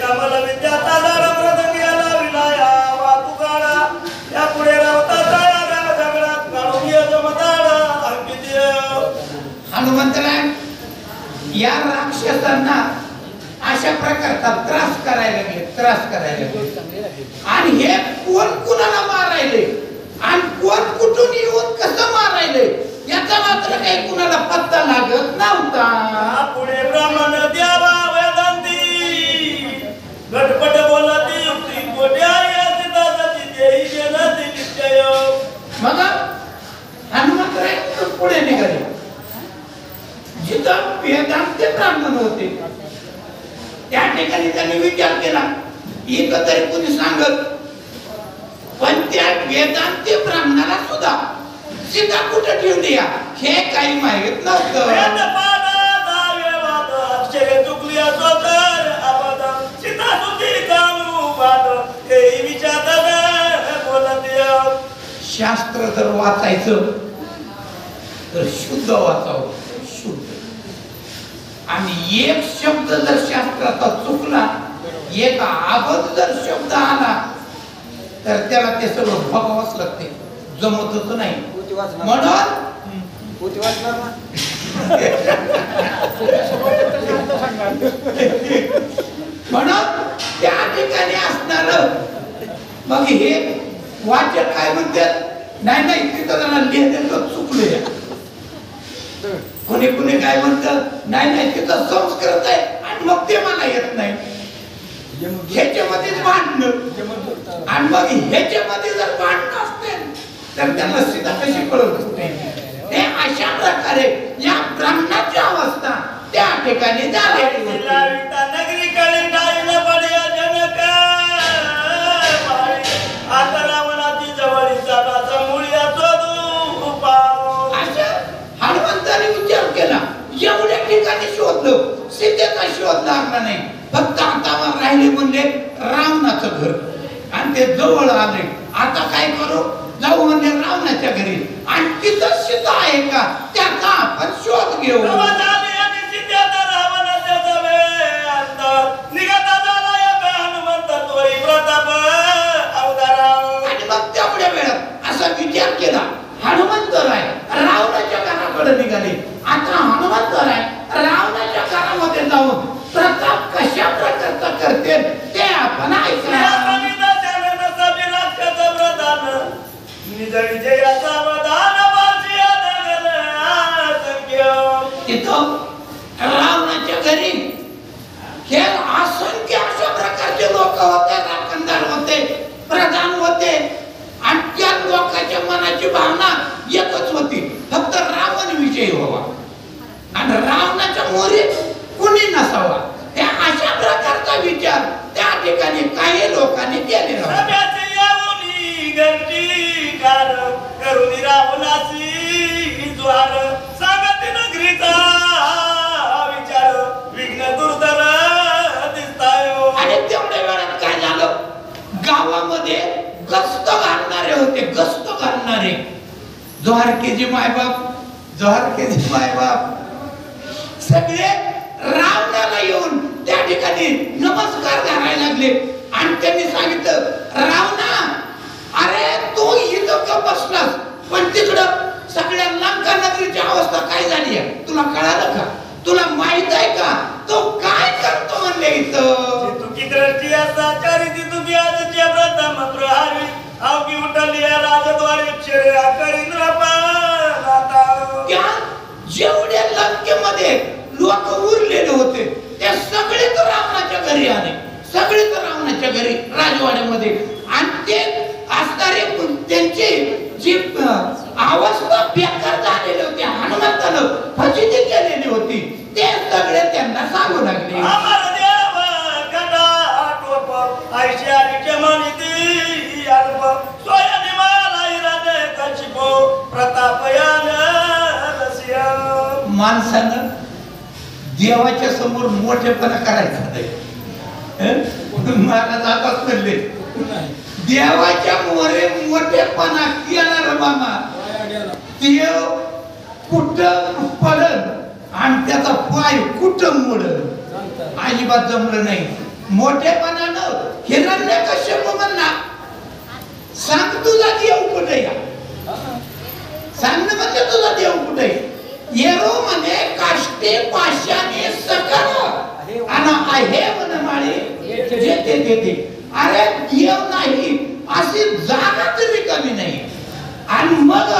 कमल विद्याचा दारा प्रदंग याला विलाया वातुकाळा या पुढे रावताचा या झगडात काढून ये जमदाडा अंकित हनुमंतराय या राक्षसांना अशा प्रकारचा त्रास करायला लागले आणि हे कोण कुणाला मारायले आणि कोण कुठून येऊन कसं मारायले याचा मात्र काही कुणाला पत्ता लागत नव्हता. पुढे ब्राह्मण द्यावा वेदांती गटपट बोलती युक्ती कोट्या याची देही देनाती निश्चय. मग हनुमंतराय पुढे निघाले जिथं वेदांती ब्राह्मण होते त्या ठिकाणी त्यांनी विचार केला इथं तरी कुणी सांगत पण त्या वेदांती ब्राह्मणाला सुद्धा सीता कुठे ठेवली हे काही माहित नव्हतं. शास्त्र जर वाचायचं तर शुद्ध वाचावं शुद्ध आणि एक शब्द जर शास्त्राचा चुकला एक अबध जर शब्द आला तर त्याला ते सगळं बघावंच लागते जमतच नाही म्हणून त्या ठिकाणी असणार मग हे वाचक काय म्हणतात नाही तिथं जरा लिहिलेलं चुकले कोणी कोणी काय म्हणतात नाही तिथं संस्कृत आहे आणि मग ते मला येत नाही ह्याच्यामध्येच भांडणं आणि मग ह्याच्यामध्ये जर भांडणं असते तर त्यांना सीता कशी कळत असते ते अशा प्रकारे या ब्राह्मणाची अवस्था त्या ठिकाणी झालेली नगरी कडे डायला पड्या जनक आता रावणाची जवळीचा राजा मुळ्या शोधू पाव. अशा हनुमंताने विचार केला एवढ्या ठिकाणी शोधलं सीतेचा शोध लागला नाही फक्त हातावर राहिले म्हणजे रावणाचं घर आणि ते जवळ आले आता काय करू जाऊ म्हणजे रावणाच्या घरी आणि तिथं सीता आहे का त्याचा आपण शोध घेऊ. आणि मग तेवढ्या वेळात असा विचार केला हनुमंतराय रावणाच्या घराकडे निघाले. आता हनुमंतराय रावणाच्या घरामध्ये जाऊन प्रताप कशा प्रकारचा करते ते आपण ऐकणार. तिथं रावणाच्या घरी हे असंख्य अशा प्रकारचे लोक होते राखणदार होते प्रधान होते आणि त्या लोकांच्या मनाची भावना एकच होती फक्त रावण विजयी व्हावा आणि रावणाच्या मोरी कुणी नसावा त्या अशा प्रकारचा विचार त्या ठिकाणी काही लोकांनी केलेला करुणी रावणासी द्वार सांगते नगरीचा विचार विघ्न दुर्धर दिसताय. आणि तेवढ्या वेळात काय झालं गावामध्ये गस्त घालणारे होते गस्त घालणारे द्वारकेचे मायबाप सगळे रावणाला येऊन त्या ठिकाणी नमस्कार करायला लागले आणि त्यांनी सांगितलं रावणा अरे तू इथं का बसलास पण तिकडं सगळ्या लंका नगरीची अवस्था काय झाली आहे तुला कळालं का तुला माहित आहे का तो काय करतो म्हणले इथं तुकी दृष्टी असा चारिती तुकी आजच्या प्रथम प्रहारी अवघी उठली राजद्वारे चिरे आकरींद्र पाता. त्या जेवढ्या लंकेमध्ये लोक उरलेले होते त्या सगळे तर रावणाच्या घरी आले सगळे तर रावणाच्या घरी राजवाड्यामध्ये आणि ते असणारे त्यांची जी अवस्था बेकार झालेली होती हनुमंतानं फजिती केलेली होती ते सगळे त्यांना सांगू लागले अमर देव गदा टोप ऐशारीचे मनिती अल्प स्वयं मालाई राजे कचिपो प्रतापयान रसिया. माणसानं देवाच्या समोर मोठेपणा करायचा नाही महाराज आताच म्हणले देवाच्या मोरे मोठेपणा केला रे मामा देव कुठं पडल आणि त्याचा पाय कुठं मोडल अजिबात जमलं नाही मोठेपणानं हिरण्यकश्यप म्हणला, सांग तुझा देव कुठे या, सांग ना म्हणजे तुझा देव कुठे. येरो म्हणे काष्टे पाशाने सकळ आणि आहे म्हणे माळे जेते तेथे. अरे देव नाही अशी जागा तरी कमी नाही. आणि मग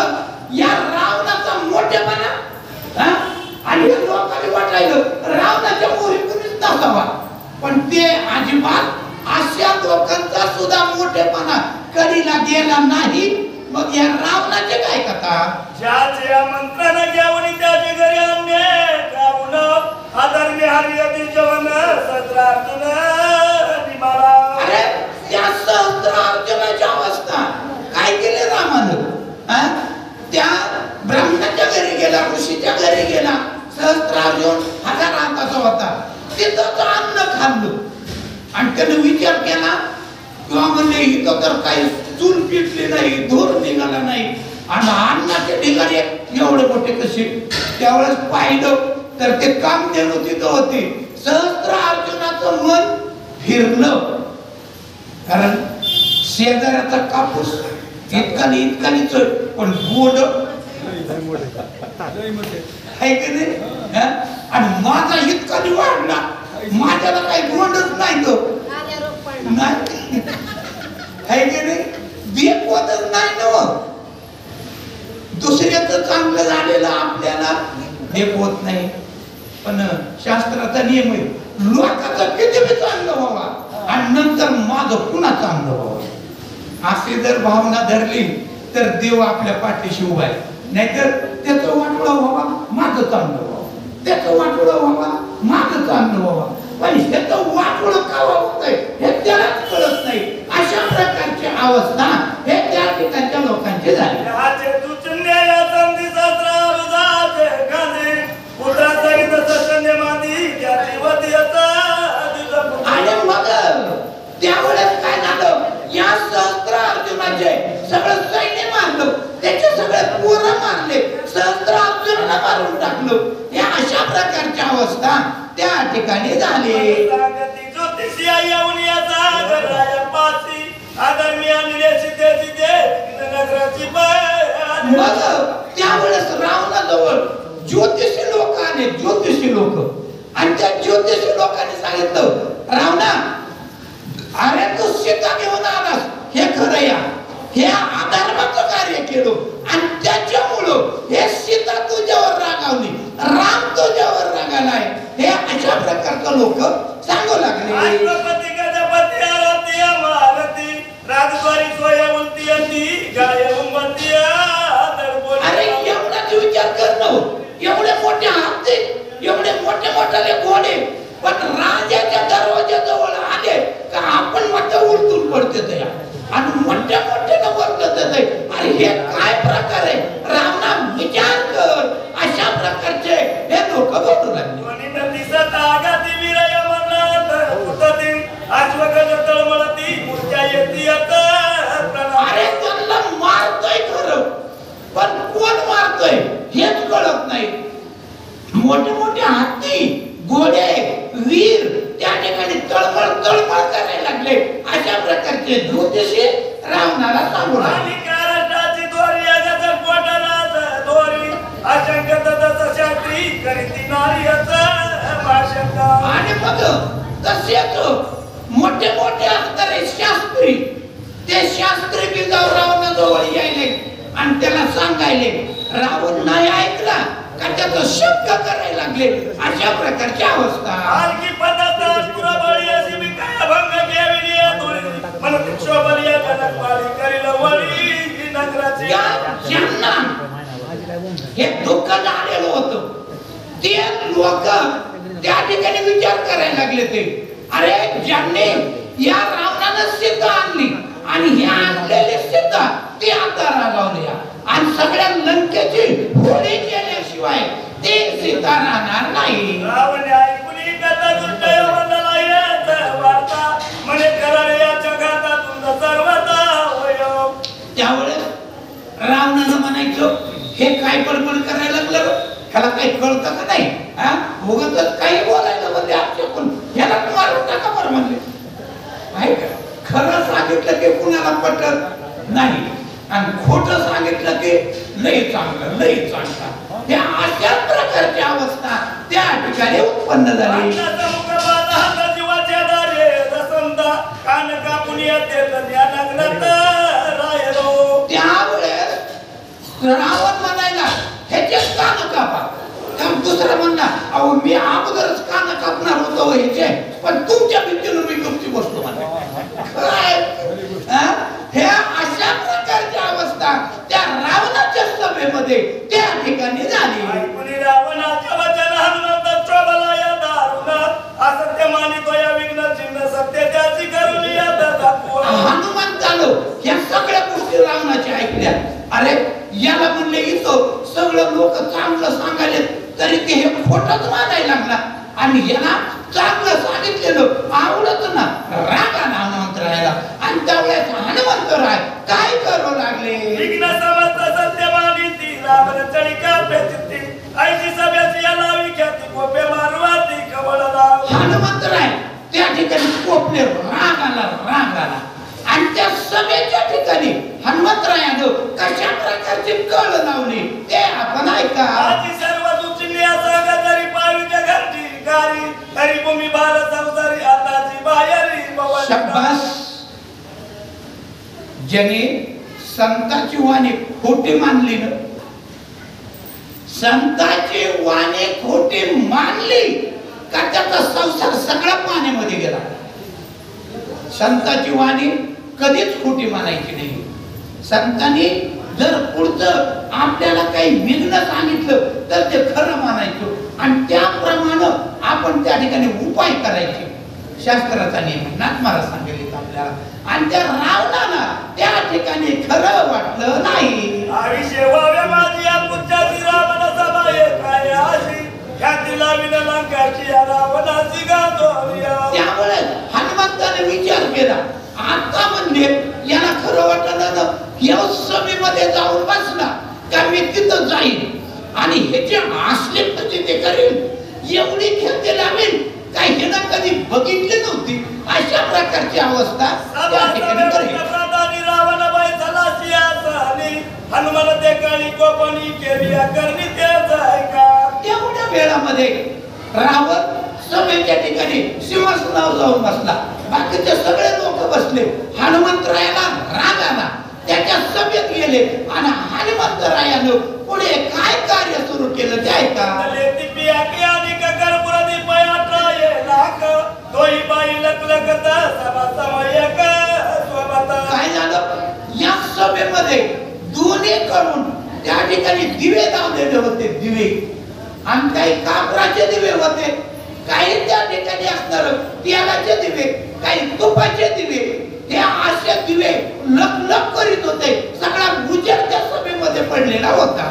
या रावणाचा मोठेपणा आणि लोकांनी वाटायला रावणाच्या मोरी कुणीच नसावा, पण ते अजिबात अशा लोकांचा सुद्धा मोठेपणा कधीला गेला नाही. मग या रावणाचे काय कथा. ज्याचे आमंत्रण घेऊन त्याचे घरी आणणे काऊन अधर्मी हरियती जेवण सहस्रार्जुन निमाला. अरे त्या सहस्रार्जुनाची अवस्था काय केले रामानं. त्या ब्राह्मणाच्या घरी गेला, ऋषीच्या घरी गेला. सहस्रार्जुन हजाराचा होता, तिथं अन्न खाल्लं आणि त्यानं विचार केला किंवा म्हणले इथं तर काही चूल पिटली नाही, धूर निघाला नाही आणि अन्नाचे ढिगारे एवढे मोठे कसे. त्यावेळेस पाहिलं तर ते कामधेनू तिथं होते. सहस्रार्जुनाचं मन फिरलं, कारण शेजाऱ्याचा कापूस इतकानीच पण गोड आहे की नाही. आणि माझा इतकानी वाढला, माझ्याला काही गोंडच नाही तो नाही आहे की नाही. बेपवतच नाही ना. दुसऱ्याचं चांगलं झालेलं आपल्याला बेपवत नाही, पण शास्त्राचा नियम आहे लोकांचं किती बी चांगलं व्हावा आणि नंतर माझं पुन्हा चांगलं व्हावं. असे जर भावना धरली तर देव आपल्या पाठीशी उभा आहे. नाहीतर त्याचं वाटोळं व्हावा माझं चांगलं व्हावं, त्याचं वाटोळं व्हावा माझं चांगलं व्हावं, पण ह्याचं वाटोळं का होतंय हे त्यालाच कळत नाही. अशा प्रकारची अवस्था हे त्या ठिकाणच्या लोकांची झाली. आणि मग त्यावेळेस काय झालं, या सहस्रार्जुनाचे सगळं सैन्य मारलं, त्याचे सगळे पोरं मारले, सहस्रार्जुनाला मारून टाकलं. या अशा प्रकारची अवस्था त्या ठिकाणी झाली. मग त्यावेळेस रावणाजवळ ज्योतिषी लोक आले, ज्योतिषी लोक. आणि त्या ज्योतिषी लोकांनी सांगितलं, रावणा अरे तू सीता घेऊन आलास हे खरं या, हे अधर्माचं कार्य केलं आणि त्याच्यामुळं हे सीता तुझ्यावर रागावली, राम तुझ्यावर रागालाय. हे अशा प्रकारचं लोक सांगू लागले. अरे एवढाच विचार करणं, एवढे मोठे हत्ती, एवढे मोठे मोठे घोडे, पण राजाच्या दरवाजाजवळ आले का आपण मोठ्या उलटून पडते त्या आणि मोठ्या मोठ्यानं वरत आहे. अरे हे काय प्रकार आहे. रावणा विचार कर. अशा प्रकारचे हे लोक बोलू लागले. अरे त्यांना मारतोय खरं, पण कोण मारतोय हेच कळत नाही. मोठे मोठे हत्ती, घोडे, वीर त्या ठिकाणी तळमळ तळमळ करायला लागले. अशा प्रकारचे ज्योतिषी रावणाला सांगू लागले. आणि मग तसेच मोठे मोठे असणारे शास्त्री, ते शास्त्री बी जाऊ रावणाजवळ यायले आणि त्याला सांगायले. रावण नाही ऐकला का त्याचं शब्द करायला लागले. अशा प्रकारची अवस्था. ज्यांना हे दुःख झालेलं होतं ते लोक त्या ठिकाणी विचार करायला लागले. ते अरे ज्यांनी या रावणानं सीता आणली आणि ह्या आणलेले सीता ते आता रागावले आणि सगळ्या लंकेची होळी केल्याशिवाय ते सीता राहणार नाही. त्यावेळेस रावणानं म्हणायचं हे काय बडबड करायला लागलं, ह्याला काही कळतं का नाही. उगाच काही बोलायला म्हणजे आपल्याकडून ह्याला मारून टाका बरं म्हणले. सांगितलं की कुणाला पटत नाही आणि खोटं सांगितलं की लई चांगलं लई चांगलं त्या अशा प्रकारची अवस्था त्या ठिकाणी उत्पन्न झाली. त्यावेळेस रावण म्हणायला ह्याचेच कान कापा. दुसरं म्हणणार अहो मी अगोदरच कान कापणार होतो ह्याचे पण तुमच्या भीतीनं मी गुप्ती बसतो हे अशा प्रकारची अवस्था त्या रावणाच्या सभेमध्ये त्या ठिकाणी झाली. रावणाच्या वचन हनुमंत चोबला या दारुण असत्य मानितो या विघ्न चिन्ह सत्य त्याची करून या दाखवा. हनुमंतानो या सगळ्या गोष्टी रावणाच्या ऐकल्या. अरे याला म्हणले इथं सगळं लोक चांगलं सांगायले तरी ते हे खोटंच मानायला लागला आणि याला चांगलं सांगितलेलं आवडत ना. राग आला हनुमंतरायाला आणि त्यावेळेस हनुमंतराय काय करू लागले. विघ्न समस्त सत्य मानिती रावण चळिका पेचिती ऐशी सभ्याची याला विख्याती कोपे मारवाती कवळला. हनुमंतराय त्या ठिकाणी कोपले राग आला आणि त्या सभेच्या ठिकाणी हनुमंतरायानं कशा प्रकारची कळ लावली ते आपण ऐका. आजी सर्व दुचिल्या सांगा तरी पावीच्या घरची गारी तरी भूमी भारत संसारी आताची बाहेरी शाबास. ज्याने संताची वाणी खोटी मानली ना संताची वाणी खोटी मानली का त्याचा संसार सगळा पाण्यामध्ये गेला. संताची वाणी कधीच खोटी मानायची नाही. संतांनी जर पुढचं आपल्याला काही विघ्न सांगितलं तर ते खरं मानायचं आणि त्याप्रमाणे आपण त्या ठिकाणी उपाय करायचे. शास्त्राचा नियम नाथ महाराज सांगितले आपल्याला आणि त्या रावणाला त्या ठिकाणी खरं वाटलं नाही. आयुष्य व्हावे माझी या पुच्छाची रावण सभा काय आशी ख्यातीला विनलंकाची या रावणाची गांधोर्या. त्यामुळे हनुमंताने विचार केला आता म्हणजे याला खरं वाटलं ना या सभेमध्ये जाऊन बसला का मी तिथं जाईन आणि ह्याची असली प्रचिती करीन एवढी ख्याती लावेल काही हे ना कधी बघितली नव्हती अशा प्रकारची अवस्था त्या ठिकाणी करेल. रावण बाई झालाशी आसनी हनुमान ते काळी कोपणी केली करणी तेच ऐका. तेवढ्या वेळामध्ये रावण सभेच्या ठिकाणी सिंहासनावर जाऊन बसला. बाकीचे सगळे लोक बसले. हनुमंतरायाला राग आला. त्याच्या सभेत गेले आणि हनुमंतरायानं पुढे काय कार्य सुरू केलं ते ऐका. काय झालं या सभेमध्ये दोन्हीकडून त्या ठिकाणी दिवे लावलेले होते. दिवे आणि काही कापराचे दिवे होते काही त्या ठिकाणी असणार तेलाचे दिवे काही तुपाचे दिवे. हे असे दिवे लखलख करीत होते. सगळा उजेड त्या सभेमध्ये पडलेला होता.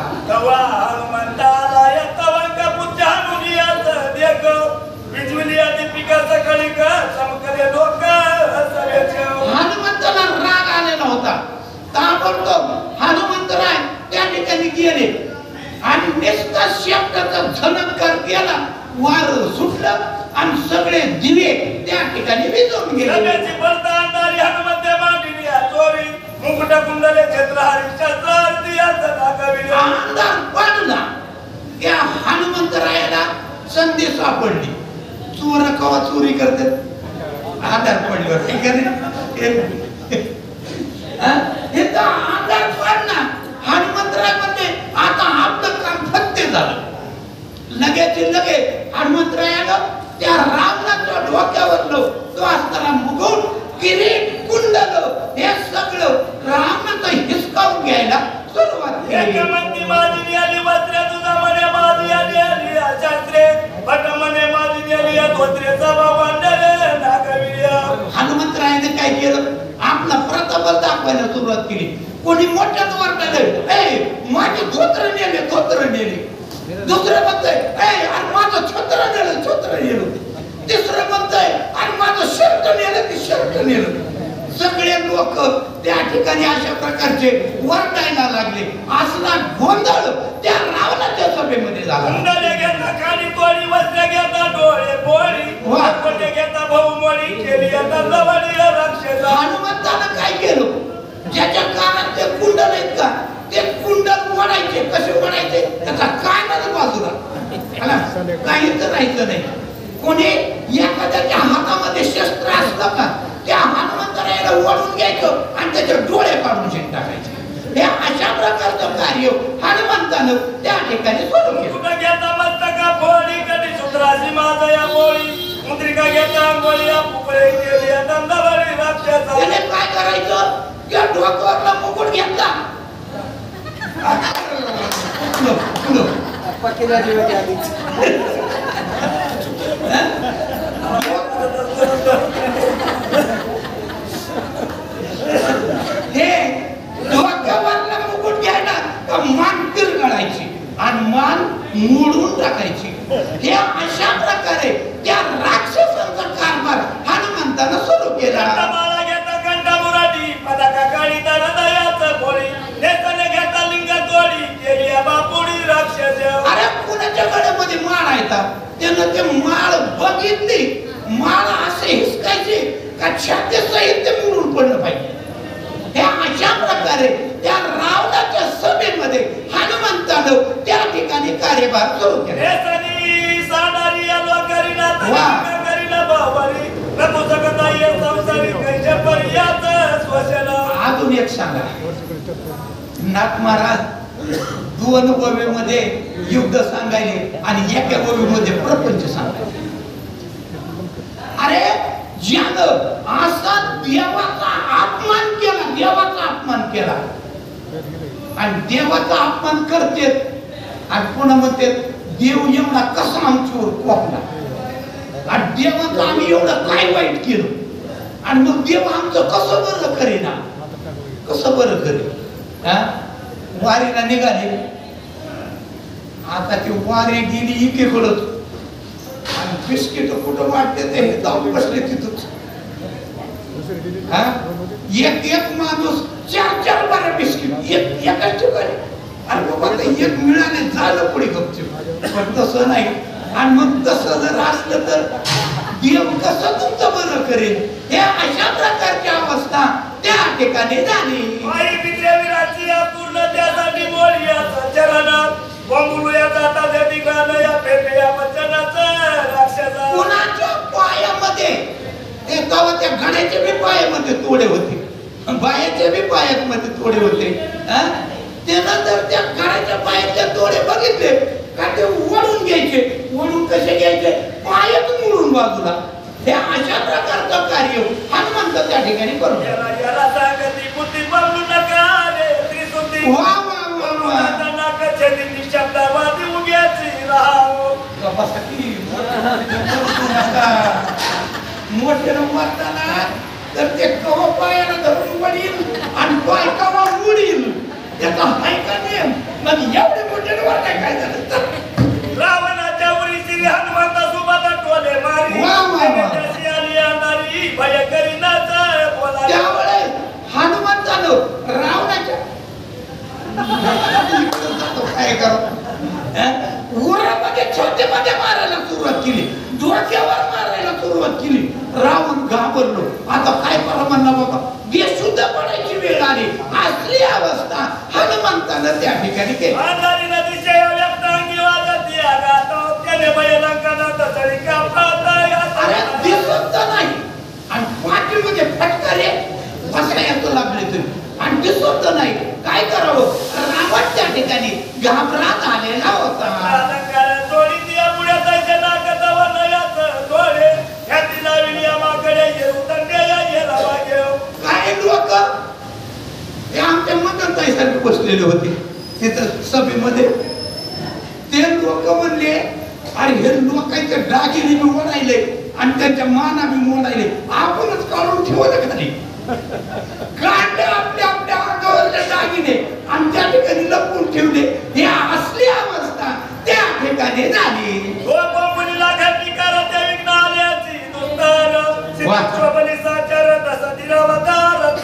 हनुमंताला राग आलेला होता. ताबडतोब हनुमंतराय त्या ठिकाणी गेले आणि नुसता शब्दाचा झणकार केला. वार सुटलं आणि सगळे दिवे त्या ठिकाणी विझून गेले. अंधार पडला. त्या हनुमंतरायाला संधी सापडली. चोर कवा चोरी करते अंधार पडल्यावर हे तर अंधार पडला. हनुमंतराय म्हणते आता आपलं काम फक्त झालं. लगे हनुमंतरायानं त्या रावणाच्या डोक्यावरलं तो असताना मुकुट किरीट कुंडल हे सगळं रावणाचं हिसकावून घ्यायला सुरुवात केली. हनुमंतरायाने काय केलं आपला प्रताप दाखवायला सुरुवात केली. कोणी मोठ्याच वाटलं माझे धोत्र नेले. दुसरं म्हणतंय अरे माझं छत्र नेलं. तिसरं म्हणतंय अरे माझं शर्ट नेलं. सगळे लोक त्या ठिकाणी अशा प्रकारचे वरडायला लागले. असला गोंधळ त्या रावणाच्या सभेमध्ये झाला. कुंडले घेता खाली तोडी, वस्त्र घेता डोळे पोळी, पटे घेता बहुमोळी, केली आता जवळी राक्षसा. हनुमंतानं काय केलं? ज्याच्या कानात ते कुंडल आहेत का, ते कुंडल ओढायचे. कसे ओढायचे? त्याचा कानच बाजूला, काहीच राहायचं नाही. कोणी एखाद्याच्या हातामध्ये शस्त्र असलं का, त्या हनुमंताला याला ओढून घ्यायचं आणि त्याचे डोळे काढून शेण टाकायचे. हे अशा प्रकारचं कार्य हनुमंतानं त्या ठिकाणी सुरू केलं. कुठं घेता मस्तका फोडी, कधी सूत्राची माजया बोळी, मुद्रिका घेता अंगोळी, पुकळे केली आता जवळी राक्षसा. त्याने काय करायचं? त्या डोक्यावरला मुकुट घेतला, हे डोक्यावरला मुकुट घ्यायला का मान पिरगळायची आणि मान मोडून टाकायची. हे अशा प्रकारे त्या राक्षसांचा कारभार हनुमंतानं सुरू केला. माळा घेता कंठा मुराटी, पदका काळी दयाचं पोळी, नेताने घेता लिंग तोडी, केली बापुडी राक्षस. अरे कुणाच्या गळ्यामध्ये माळ येतात, त्यानं ते माळ बघितली, माळ असे हिसकायचे का छाती सहित ते मोडून पडलं पाहिजे. हे अशा प्रकारे त्या रावणाच्या सभेमध्ये हनुमंतानं त्या ठिकाणी कार्यभार सुरू केला. साडारी आलो करीना करीना बाबारी, नको सकता ये संसारी कैसे पर्यात स्वशला. अजून एक सांगा, नाथ महाराज दोन ओवीमध्ये युद्ध सांगायले आणि एका ओवीमध्ये प्रपंच सांगायले. अरे ज्यानं असा देवाचा अपमान केला, देवाचा अपमान केला आणि देवाचा अपमान करते आणि पुन्हा म्हणते देव एवढा कसा आमच्यावर कोपला आणि देवाचं आम्ही एवढं काय वाईट केलं आणि मग देव आमचं कसं बरं करेना, कसं बरं करे. वारीला निघाले, आता ती वारी गेली एकीकडंच आणि बिस्किट कुठं वाटते ते जाऊन बसले तिथंच. एक एक माणूस चार चार बारा बिस्किट एकाच ठिकाणी आणि बाबा एक मिळाले झालं पुढे गपचूप. पण तसं नाही. आणि मग तसं जर असलं तर देव कसं तुमचं बरं करेल. हे अशा प्रकारची अवस्था त्या ठिकाणी झाली. आई विद्यावीराची पूर्ण त्यासाठी मोळी चरण बंगुलूया जाता देती गाणं या पेपया वचनाचं राक्षसा. कुणाच्या पायामध्ये ते गावात त्या घड्याच्या बी पायामध्ये तोडे होते, बायाच्या बी पायामध्ये तोडे होते. त्यानं जर त्या घड्याच्या पायातले तोडे बघितले का ते ओढून घ्यायचे. ओढून कसे घ्यायचे? पायात मोडून बाजूला. हे अशा प्रकारचं कार्य हनुमंत त्या ठिकाणी करून याला सांगती बुद्धी बदलू नका रे त्रिसुद्धी. वा वा वा वा. कचेरी शब्दावादी उग्याची राहो. मोठ्यानं मारताना तर ते कवा पायाला धरून वडील आणि पाय कवा उडील त्याचा हाय का नियम. मग एवढे मोठे वाटाय काय झालं तर रावणाच्या उरी श्री हनुमंत सुबत टोले मारी. वा वा वा. त्याची आली अंधारी भय करीनाच बोला. त्यावेळेस हनुमंतानं रावणाच्या काय करू उरामध्ये छोटेमध्ये मारायला सुरुवात केली, डोक्यावर मारायला सुरुवात केली. रावण घाबरलो. आता काय करा म्हणला बाबा, देश सुद्धा पडायची वेळ आली. असली अवस्था हनुमंतानं त्या ठिकाणी केली. अंधारी नदी व्यक्तांगी वाजती आगातो त्याने भयलंकनात तरी का पाहताय. अरे दिसत नाही आणि पाठीमध्ये फटकारे बसायला लागले तरी आणि दिसत नाही. काय करावं? रावण त्या ठिकाणी घाबरा झालेला होता. तोडी दिया पुढे जायचे नाकतावा नयाच डोळे ह्याची लावली आमाकडे येऊ तंड्या येला वागेव. काय लोक हे आमच्या मदनताईसारखे बसलेले होते तिथं सभेमध्ये. ते लोक म्हणले अरे हे लोकांचे दागिने बी मोडायले आणि त्यांच्या माना बी मोडायले, आपणच काढून ठेवलं खाली. काढले आपल्या आपल्या अंगावरचे दागिने आणि त्या ठिकाणी लपवून ठेवले. हे असली अवस्था त्या ठिकाणी झाली. मुलीला घाटी करत विघ्न आल्याची दुस्तर सिद्धोपनी साचार तसा दिरावतार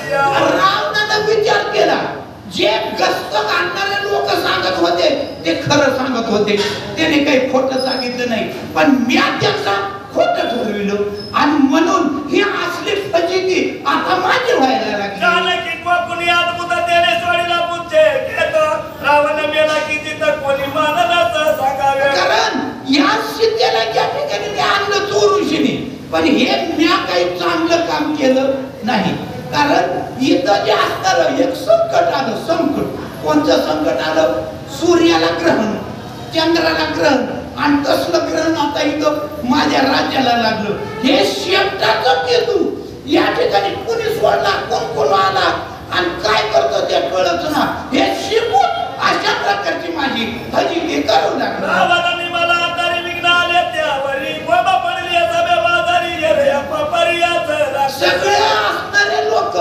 पुस्तक आणणारे लोक सांगत होते ते खरं सांगत होते, त्याने काही खोटं सांगितलं नाही. पण मी त्यांचा खोटं ठरविलं आणि म्हणून ही असली फजिती आता माझी व्हायला लागली. जानकी कोणी अद्भुत त्याने सोडीला पुच्छे घेतो, रावण मेला की तिथं कोणी माननाचं सांगावे. कारण या सीतेला ज्या ठिकाणी मी आणलं चोरुशीने, पण हे म्या काही चांगलं काम केलं नाही. कारण इथं जे असणार एक संकट आलं. संकट कोणतं संकट आलं? सूर्याला ग्रहण, चंद्राला ग्रहण, आणि तसलं ग्रहण आता इथं माझ्या राज्याला लागलं. हे शेपटाचं केतू या ठिकाणी कोणी सोडला, कोण कोण आला आणि काय करतो ते कळत ना. हे शिकून अशा प्रकारची माझी फजिती करू लागलो. रावणाने मला तरी विघ्न आले त्यावरी, बाबा पडली सभे बाजारी रे पापरियाचं. सगळे असणारे लोक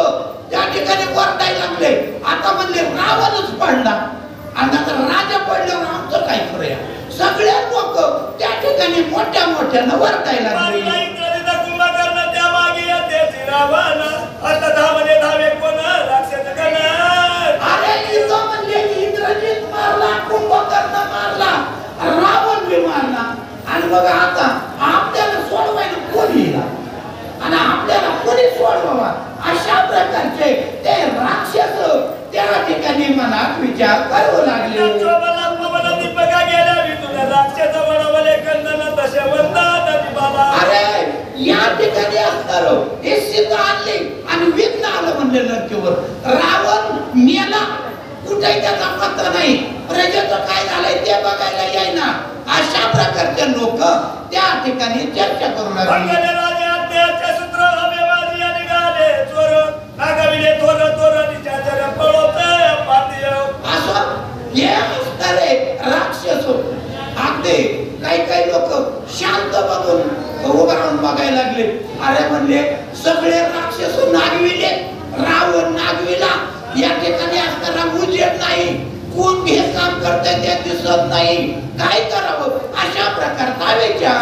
त्या ठिकाणी वरडायला लागले. आता म्हणले रावणच पडला आणि आता राजा पडल्यावर आमचं काय खरं. सगळे लोक त्या ठिकाणी मोठ्या मोठ्यानं वरडायला लागले. कुंभकर्ण त्या मागे येते रावण, अष्टधावने धावे कोण राक्षस गण. अरे इथं म्हणले इंद्रजित मारला, कुंभकर्ण मारला, रावण बी मारला, आणि बघा आता आपल्याला सोडवायला कोणी येईल आणि आपल्याला कोणी सोडवावा. अशा प्रकारचे ते राक्षस त्या ठिकाणी मनात विचार करू लागले. दीपका गेल्या तुला राक्षस बनवले कंदन तसे म्हणतात. अरे या ठिकाणी असणार हे सीता आणले आणि विघ्न आलं म्हणले लंकेवर. रावण मेला, कुठे त्याचा पत्ता नाही, प्रजेचं काय झालंय ते बघायला येईना. अशा प्रकारचे लोक त्या ठिकाणी चर्चा करू लागले. सूत्र अभिमानी निघाले चोर, नागविले थोर थोर निचार पळवतोय पातिय. असं हे असणारे राक्षस अगदी काही लोक शांत बघून उभं राहून बघायला लागले. अरे म्हणले सगळे राक्षस नागविले, रावण नागविला, या ठिकाणी असताना उजेड नाही, कोण हे काम करते ते दिसत नाही, काय करावं. अशा प्रकारचा विचार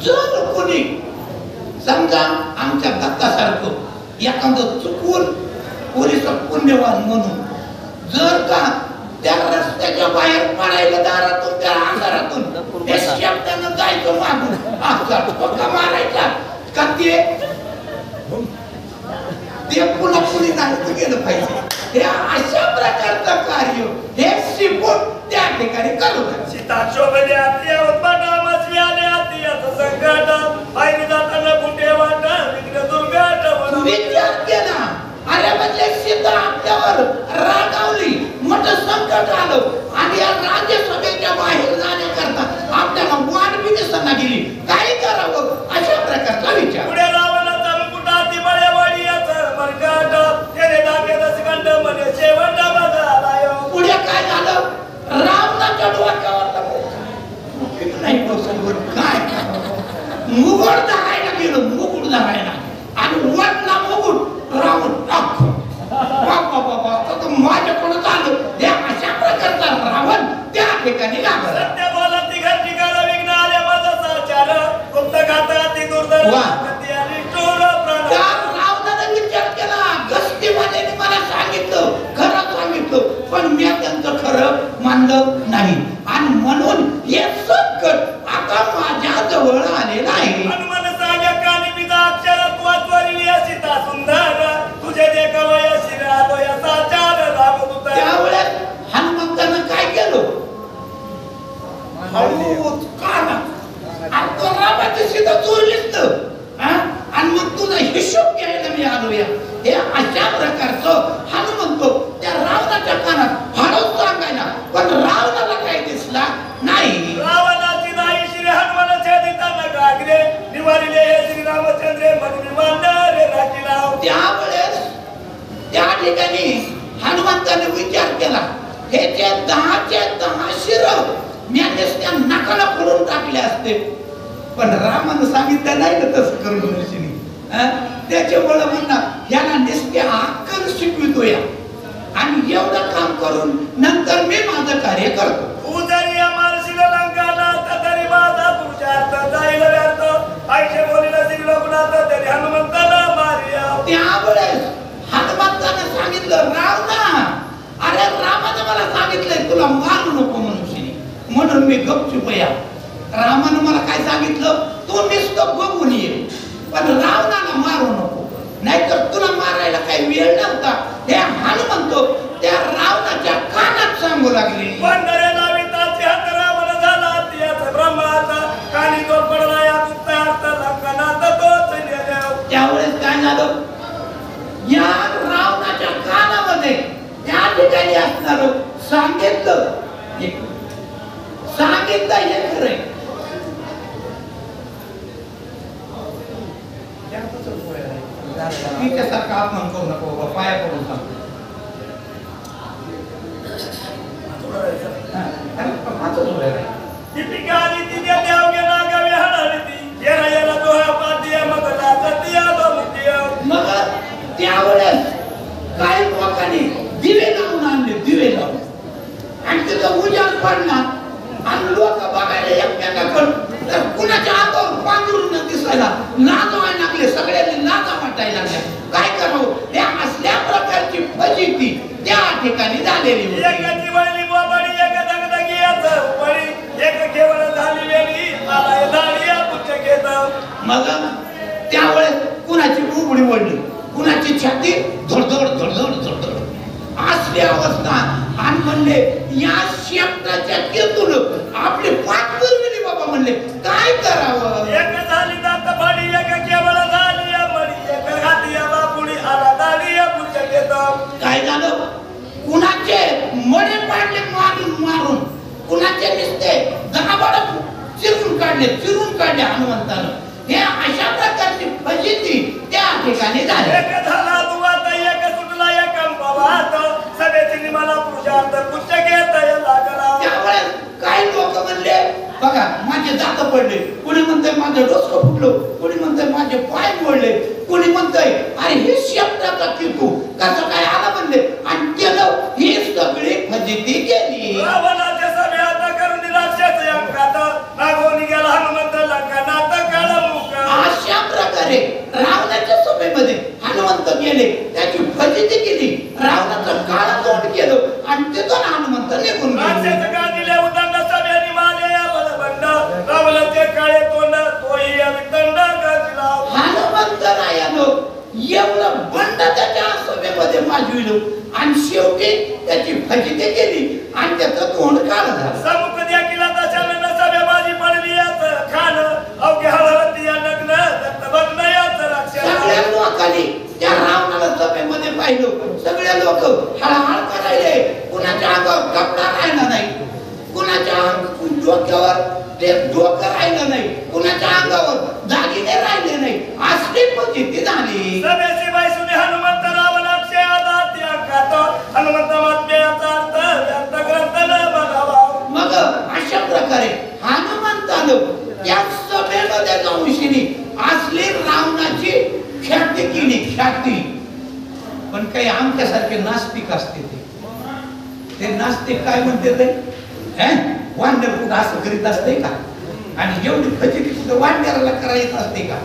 जर कोणी समजा आमच्या दत्तासारखं एखादं चुकून पोलिस पुण्यवान म्हणून जर का त्या रस्त्याच्या बाहेर पडायला दारातून त्या अंधारातून शब्दानं जायचं मागून असा ठोका मारायचा का ते पुन्हा पुढे नाही गेलं पाहिजे. हे अशा प्रकारचं कार्य हे शिकून त्या ठिकाणी करू लागले. सीता शोभले आती उत्पन्नामसी आले आती असं संकट, पायरी जाताना कुठे वाट विघ्न दुर्घट. विचार केला, अरे म्हणजे सीता आपल्यावर रागावली, मोठं संकट आलं आणि या राज्यसभेच्या बाहेर जाण्याकरता आपल्याला वाट बी दिसना गेली, काय करावं. अशा प्रकारचा विचार. पुढे रावणाचा मुकुटाती बळेवाडी याचं मरकट, त्याने दाखवत सेकंड मध्ये शेवट बघालाय. पुढे काय झालं? रावणाच्या डोक्यावर नाही बसवर काय मुकुट धरायला गेलो, मुकुट धरायला आणि वडला मुकुट रावण माझ्याकडून आलं. त्या अशा प्रकारचा रावण त्या ठिकाणी लागला. सत्य बोला तिघा ठिकाणा विघ्न आले माझा साचार, गुप्त खाता ती दुर्दैव गती आणि चोर प्राण. रावणाने विचार केला, गस्तीवाल्याने मला सांगितलं, खरं सांगितलं, पण मी त्यांचं खरं मानलं नाही आणि म्हणून हे संकट आता माझ्या जवळ आलेलं आहे. हनुमान सांगा कानी पिता अक्षरात वाचवली सीता सुंदर, तुझे देखावया शिरालो या साचार रामदूत. त्यावेळेस हनुमंतानं काय केलं? तो रामाची सीता चोरलीच आणि मग तुझा हिशोब घ्यायला मी आलो या. हे अशा प्रकारचं हनुमंत त्या रावणाच्या कानात हळूच सांगायला, पण रावणाला काय दिसला नाही. रावणाची नाही श्री हनुमान छेदिताना गागरे, निवारिले श्री रामचंद्रे मगनी मांडरे राखीला. त्यावेळेस त्या ठिकाणी हनुमंताने विचार केला, हे जे 10 शिर मी त्या नाकाला फोडून टाकले असते, पण रामानं सांगितलं नाही ना तसं करून ऋषीने. त्याच्यामुळे म्हणणार याला नुसते अक्कल शिकवितो या आणि एवढं काम करून नंतर मी माझं कार्य करतो. उदरी मारशील लंकाला तरी माझा पूजा जाईल व्यर्थ, आईचे बोलीला श्री लोकनाथ म्हणून मी गपचूप या. रामानं मला काय सांगितलं, तू नुसतं बघून ये, पण रावणाला मारू नको, नाहीतर तुला मारायला काही वेळ नव्हता. हे हनुमंतो त्या रावणाच्या कानात सांगू लागले. पंढरे लाविताचे हात रावण झाला, त्याच ब्रह्माचा कानी तो पडला या गुप्तार्थ लंकनात तोच नेदेव. त्यावेळेस काय झालं, या रावणाच्या कानामध्ये त्या ठिकाणी असणार सांगितलं हे खरंय. मी त्यासारखा अपमान करू नको बाबा, पाया पडून सांगतो. दीपिका आली ती देव गेला गावे हळहळती, येरा येरा दोहा पातिया मग लाजतिया दोमुतिया. मग त्यावेळेस काही लोकांनी दिवे लावून आणले, दिवे लावून, आणि तिथं उजाड पडला आणि लोक बघायला एकमेकाकडे तर कुणाच्या अंगावर पांघरून दिसायला लाज व्हायला लागले, सगळ्यांनी लाजा वाटायला लागल्या. काय करावं, त्या असल्या प्रकारची फजिती त्या ठिकाणी झालेली होती. एकाची वळली बोबडी, एक दगदगीयाचं उपळी, एक केवळ झाली वेळी आलाय दाढी पुच्छ घेत. मग त्यावेळेस कुणाची उघडी वळली, कुणाची छाती धडधड धडधड धडधड असली अवस्था. आणि म्हणले या शेपटाच्या केतून आपली पाठ फिरवली बाबा. म्हणले काय करावं, एक झाली दात फाडी, एक केवळ झाली मडी, एक हाती बापुडी आला दाढी पुच्छ घेत. काय झालं, कुणाचे मडे पाडले मारून मारून, कुणाचे नुसते दाबाड चिरून काढले हनुमंतानं. हे अशा प्रकारची फजिती त्या ठिकाणी झाली. एक झाला दुवात, एक सुटला एक अंबावात, सभेची निमाला पुरुषार्थ पुच्छ घेत लागला. त्यावेळेस काही लोक म्हणले बघा माझे दात पडले, कोणी म्हणतंय माझं डोसकं फुटलं, कोणी म्हणतंय माझे पाय मोडले, कोणी म्हणतंय अरे हे शेपटाचा कितू कसं काय आला म्हणले. आणि केलं ही सगळी फजिती केली. रावणाच्या सभेत करून राक्षस अंकात, नागोनी गेला हनुमंत लंकनात काळमुख. अशा प्रकारे रावणाच्या सभेमध्ये हनुमंत गेले, त्याची फजिती केली, रावणाचं काळं तोंड केलं आणि तिथून हनुमंत निघून गेले. राक्षस का दिले उदंड सभेनी माले बलबंड, रावणाचे काळे तोंड तोही वितंड गाजला. हनुमंत रायानं एवढं बंड त्याच्या सभेमध्ये माजविलं आणि शेवटी त्याची फजिती केली आणि त्याचं तोंड काळं झालं. समुख देखील दशानन सभे माझी पडली याच खान, अवघे हळहळती या नग्न दत्तभग्न याच राक्षस. सगळ्या लोकांनी त्या रावणाला सभेमध्ये पाहिलं, सगळे लोक हळहळ करायले, कुणाच्या अंगावर कपडा राहिला नाही, कुणाच्या डोक्यावर डोकं राहिलं नाही, कुणाच्या अंगावर दागिने राहिले नाही, असली फजिती झाली. सभेची बाईसुनी हनुमंत रावणाक्षे आदात अंकात, हनुमंत महात्म्याचा अर्थ व्यर्थ ग्रंथ न बघावा. मग अशा प्रकारे हनुमंतानं त्या सभेमध्ये जाऊन शिनी असली रावणाची ख्याती केली, ख्याती. पण काही आमच्यासारखे नास्तिक असते, ते नास्तिक काय म्हणते ते वांडर कुठं असं करीत असते का, आणि एवढी फजिती कुठं वांड्याला करायचं असते का.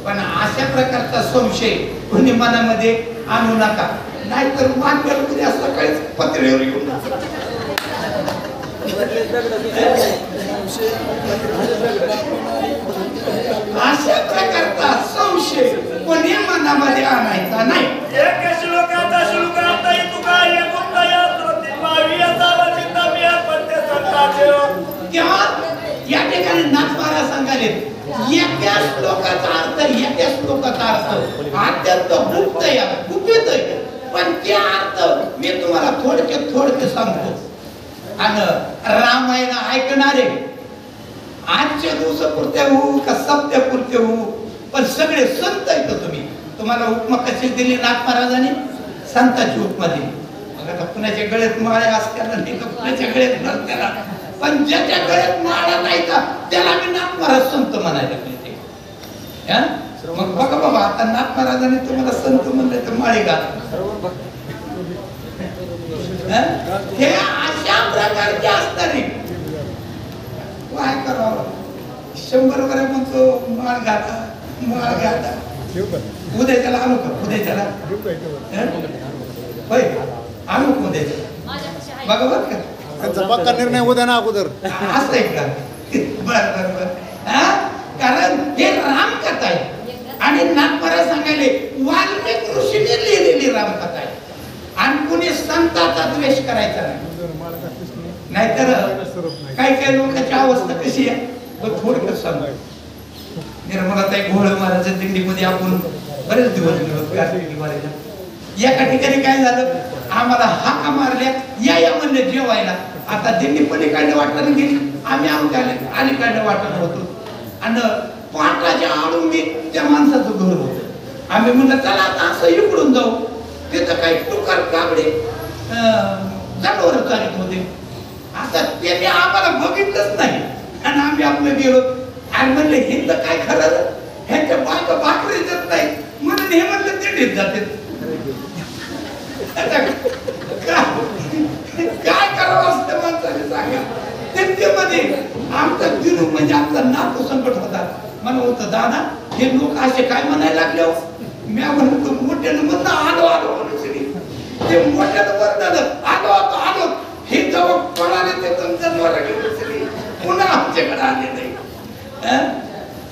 पण अशा प्रकारचा संशय कोणी मनामध्ये आणू नका, नाहीतर वांड्याला उद्या सकाळीच पत्रेवर येऊन अशा प्रकारचा संशय कोणी मनामध्ये आणायचा नाही. एक श्लोकाचा श्लोकार्थ तुका एक गुप्तया प्रतिमावियाचा वचितव्या पत्ते संताचे. तेव्हा या ठिकाणी नाथमारा सांगाले एका श्लोकाचा अर्थ अत्यंत गुपित आहे, पण ते अर्थ मी तुम्हाला थोडके सांगतो. आणि रामायण ऐकणारे आजच्या दिवसापुरते होऊ का सप्त्यापुरते होऊ, पण सगळे संत आहेत. तुम्हाला उपमा कशी दिली नाथ महाराजांनी, संतांची उपमा दिली. मग आता कुणाच्या गळ्यात माळे असत्याला नाही तर कुणाच्या गळ्यात नसत्याला, पण ज्याच्या गळ्यात माळा नाही का त्याला मी नाथ महाराज संत म्हणायला पाहिजे. मग बघा बाबा, आता नाथ महाराजांनी तुम्हाला संत म्हणले तर माळे घाला. हे अशा प्रकारचे असणारे काय करावं. 100 वर म्हणतो माळ घाला, उद्या त्याला आणू का, उद्या त्याला होय आणू का उद्या बघा बघ का त्यांचा पक्का निर्णय उद्या ना अगोदर. असं आहे का? बर बर बर. कारण हे रामकथा आहे आणि नागपरा सांगायले वाल्मिक ऋषीने लिहिलेली रामकथा आहे आणि कुणी संताचा द्वेष करायचा नाही. नाहीतर काही काही लोकांची अवस्था कशी आहे थोडं सांग. निर्मलाताई घोळ महाराज दिंडीमध्ये आपण बरेच दिवस गेलो. एका ठिकाणी काय झालं आम्हाला हाका मारल्या या म्हणले जेवायला. आता दिंडी पलीकडे वाटायला गेली आम्ही अलीकडे वाटत होतो आणि पाटाच्या आडून त्या माणसाचं घर होतं. आम्ही म्हणलं चला आता असं इकडून जाऊ. तिथं काही टुकार काबडे जनावर चालत होते. आता त्यांनी आम्हाला बघितलंच नाही आणि आम्ही आपलं गेलो आणि म्हणले हिंद काय खरं ह्यांच्या बायका भाकरी देत नाही म्हणून हे म्हणलं दिंडीत जाते. काय करावं असतं माणसाने सांगा. त्यांच्यामध्ये आमचा दिनू म्हणजे आमचा नातू संकट होता. मला होतं दादा हे लोक असे काय म्हणायला लागले. मी म्हणतो मोठ्यानं म्हणलं आलो आलो म्हणून ते मोठ्यानं वरडालं आलो आलो आलो. हे जेव्हा पळाले ते तुमचं वरडले पुन्हा आमच्याकडे आले नाही.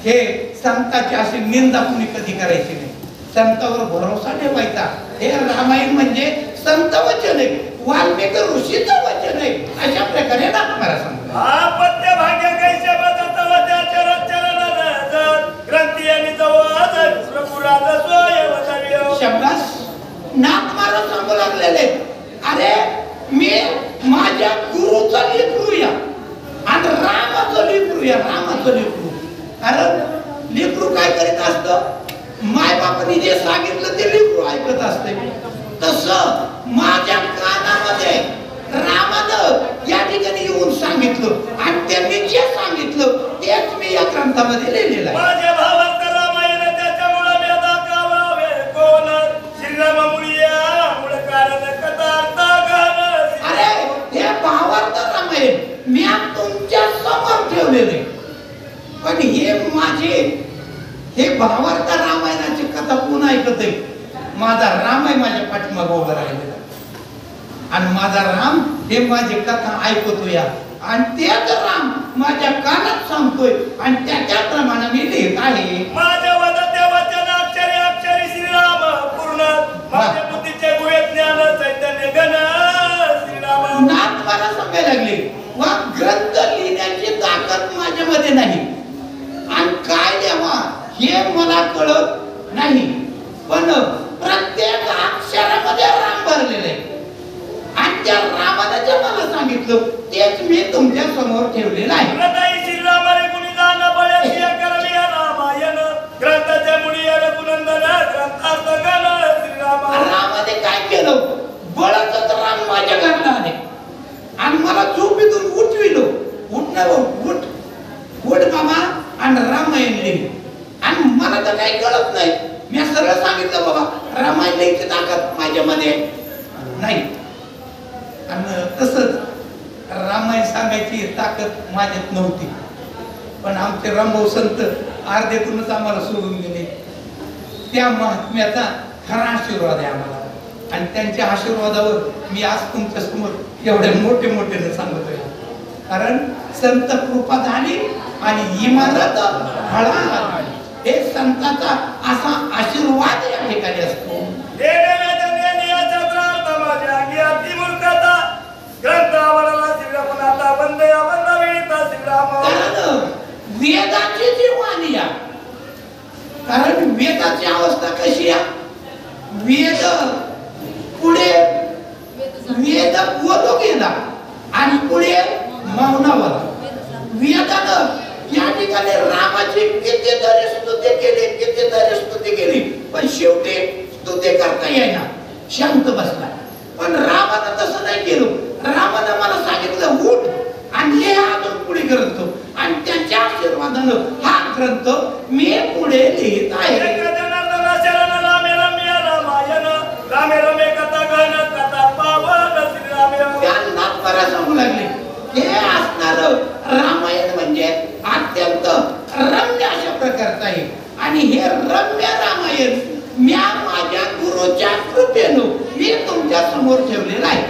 हे संताची अशी निंदा कुणी कधी करायची नाही. संतावर भरोसा ठेवायचा. हे रामायण म्हणजे संत वचन आहे वाल्मिक ऋषीचं वचन आहे अशा प्रकारे नागपरा सांगतो. आपत्य भाग्य कैसे बदत वत्या चरण चरण ग्रंथी आणि जवळ प्रभुराज सोय वदवियो. शब्दास नागपरा सांगू लागलेले अरे मी माझ्या गुरुचं लेकरू या आणि रामाचं लेकरू या रामाचं लेकरू. कारण लेकरू काय करीत असतं माय बापाने जे सांगितलं ते लेकरू ऐकत असते. तसं माझ्या कानामध्ये रामानं या ठिकाणी येऊन सांगितलं आणि त्यांनी जे सांगितलं तेच मी या ग्रंथामध्ये लिहिलेलं आहे. माझ्या भावार्थ रामायण त्याच्यामुळे वेदा कावावे कोण श्रीराममुळिया मूळ कारण कथार्थ घन. अरे हे भावार्थ रामायण मी तुमच्या समोर ठेवलेले पण हे माझे हे भावार्थ रामायणाची कथा कोण ऐकत आहे. माझा राम आहे माझ्या पाठीमागे उभा राहिलेला आणि माझा राम हे माझी कथा ऐकतो या आणि तेच राम माझ्या कानात सांगतोय आणि त्याप्रमाणे मी लिहित आहे. माझ्या वदते वचन अक्षरी अक्षरी श्रीराम पूर्ण माझ्या बुद्धीचे गुहे ज्ञान चैतन्य घन श्रीराम. नागपरा सांगायला लागले वा ग्रंथ लिहिण्याची ताकद माझ्यामध्ये नाही आणि काय द्यावा हे मला कळत नाही पण प्रत्येक अक्षरामध्ये राम भरलेले आहे आणि त्या रामाने जे मला सांगितलं तेच मी तुमच्या समोर ठेवलेलं आहे. हृदय श्रीरामाने कुणी जाण बळे करवी रामायण ग्रंथाच्या मुळी रघुनंदन ग्रंथार्थ घन श्रीराम. रामाने काय केलं बळच राम माझ्या घरला आले आणि मला झोपेतून उठविलो. उठ बाबा आणि रामायण लिहि आणि मला तर काही कळत नाही. मी सरळ सांगितलं बाबा रामायण लिहायची ताकद माझ्यामध्ये नाही आणि तसंच रामायण सांगायची ताकद माझ्यात नव्हती. पण आमचे रामभाऊ संत अर्ध्यातूनच आम्हाला सोडून गेले. त्या महात्म्याचा खरा आशीर्वाद आहे आम्हाला आणि त्यांच्या आशीर्वादावर मी आज तुमच्या समोर एवढे मोठे सांगतोय. कारण संत कृपा झाली आणि इमारत फळा हे संतांचा असा आशीर्वाद या ठिकाणी असतो. वेदाची जी वाणी आहे कारण वेदाची अवस्था कशी आहे वेद पुढे वेद बोलू गेला आणि पुढे मौनावर वेदानं या ठिकाणी रामाची कितीतरी स्तुती केली पण शेवटी स्तुती करता येईना शांत बसला. पण रामानं तसं नाही केलं. रामानं मला सांगितलं उठ आणि हे अजून पुढे ग्रंथ आणि त्यांच्या आशीर्वादानं हा ग्रंथ मी पुढे लिहित आहे. नागपरा सांगू लागले हे असणार रामायण म्हणजे अत्यंत रम्य अशा प्रकारचं आहे आणि हे रम्य रामायण मी माझ्या गुरुच्या कृपेनं मी तुमच्या समोर ठेवलेलं आहे.